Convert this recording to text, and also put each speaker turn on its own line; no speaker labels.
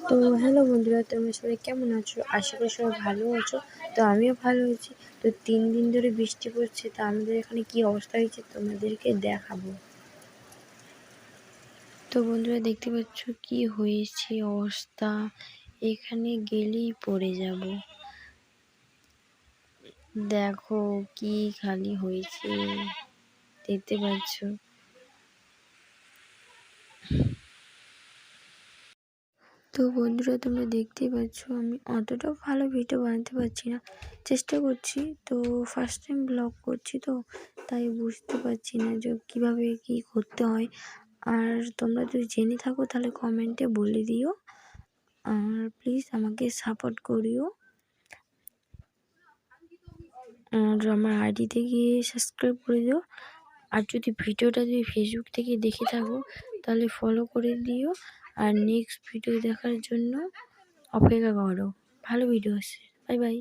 তো হ্যালো বন্ধুরা, তোমরা সবাই কেমন আছো? আশা করি সবাই ভালো আছো। তো আমিও ভালো আছি। তো 3 দিন ধরে বৃষ্টি পড়ছে, তো আমাদের এখানে কি অবস্থা হয়েছে তোমাদেরকে দেখাবো। তো বন্ধুরা দেখতে পাচ্ছ কি হয়েছে অবস্থা, এখানে গেলেই পড়ে যাব। দেখো কি খালি হয়েছে, দেখতে পাচ্ছ। তো বন্ধুরা তোমরা দেখতেই পাচ্ছ আমি অতটাও ভালো ভিডিও বানাতে পারছি না, চেষ্টা করছি। তো ফার্স্ট টাইম ব্লগ করছি, তো তাই বুঝতে পারছি না যে কীভাবে কী করতে হয়। আর তোমরা যদি জেনে থাকো তাহলে কমেন্টে বলে দিও, আর প্লিজ আমাকে সাপোর্ট করিও। আর আমার আইডিতে গিয়ে সাবস্ক্রাইব করে দিও। আর যদি ভিডিওটা ফেসবুক থেকে দেখে থাকো তাহলে ফলো করে দিও। আর নেক্সট ভিডিও দেখার জন্য অপেক্ষা করো, ভালো ভিডিও আসছে। Bye bye.